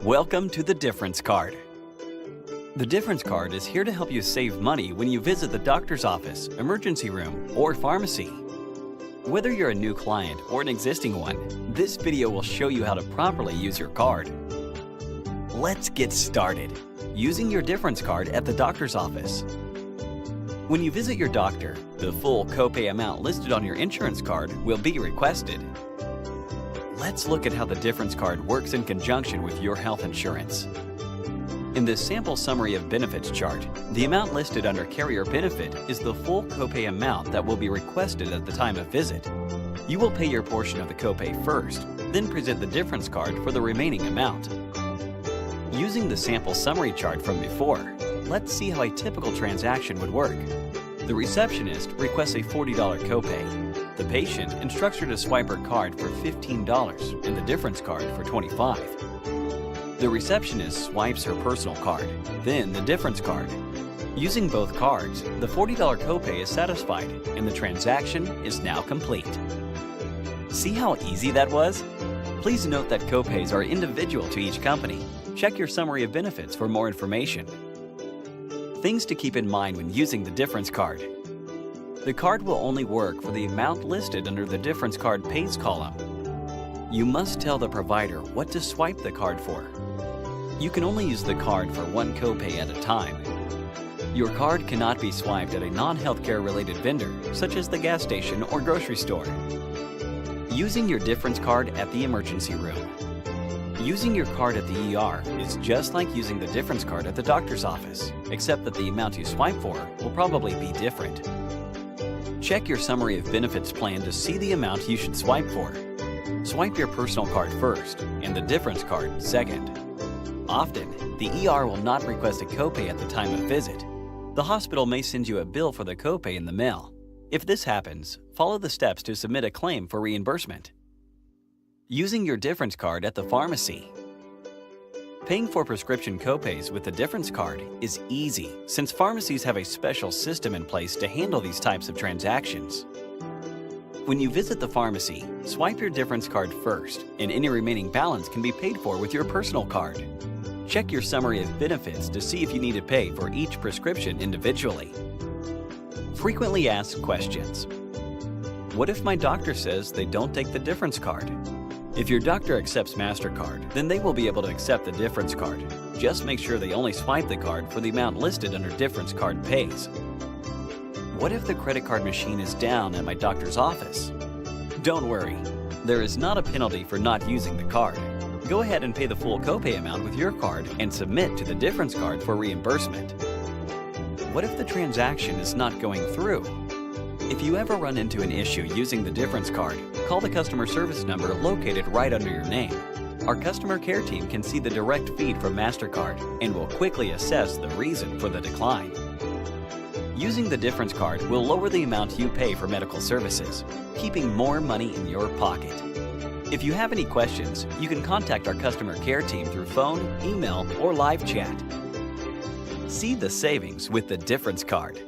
Welcome to the Difference Card. The Difference Card is here to help you save money when you visit the doctor's office, emergency room, or pharmacy. Whether you're a new client or an existing one, this video will show you how to properly use your card. Let's get started. Using your Difference Card at the doctor's office. When you visit your doctor, the full copay amount listed on your insurance card will be requested. Let's look at how the Difference Card works in conjunction with your health insurance. In this sample summary of benefits chart, the amount listed under carrier benefit is the full copay amount that will be requested at the time of visit. You will pay your portion of the copay first, then present the Difference Card for the remaining amount. Using the sample summary chart from before, let's see how a typical transaction would work. The receptionist requests a $40 copay. The patient instructs her to swipe her card for $15 and the Difference Card for $25. The receptionist swipes her personal card, then the Difference Card. Using both cards, the $40 copay is satisfied and the transaction is now complete. See how easy that was? Please note that copays are individual to each company. Check your summary of benefits for more information. Things to keep in mind when using the Difference Card. The card will only work for the amount listed under the Difference Card Pays column. You must tell the provider what to swipe the card for. You can only use the card for one copay at a time. Your card cannot be swiped at a non-healthcare related vendor, such as the gas station or grocery store. Using your Difference Card at the emergency room. Using your card at the ER is just like using the Difference Card at the doctor's office, except that the amount you swipe for will probably be different. Check your summary of benefits plan to see the amount you should swipe for. Swipe your personal card first and the Difference Card second. Often, the ER will not request a copay at the time of visit. The hospital may send you a bill for the copay in the mail. If this happens, follow the steps to submit a claim for reimbursement. Using your Difference Card at the pharmacy. Paying for prescription copays with the Difference Card is easy since pharmacies have a special system in place to handle these types of transactions. When you visit the pharmacy, swipe your Difference Card first, and any remaining balance can be paid for with your personal card. Check your summary of benefits to see if you need to pay for each prescription individually. Frequently asked questions. What if my doctor says they don't take the Difference Card? If your doctor accepts MasterCard, then they will be able to accept the Difference Card. Just make sure they only swipe the card for the amount listed under Difference Card Pays. What if the credit card machine is down at my doctor's office? Don't worry, there is not a penalty for not using the card. Go ahead and pay the full copay amount with your card and submit to the Difference Card for reimbursement. What if the transaction is not going through? If you ever run into an issue using the Difference Card, call the customer service number located right under your name. Our customer care team can see the direct feed from MasterCard and will quickly assess the reason for the decline. Using the Difference Card will lower the amount you pay for medical services, keeping more money in your pocket. If you have any questions, you can contact our customer care team through phone, email, or live chat. See the savings with the Difference Card.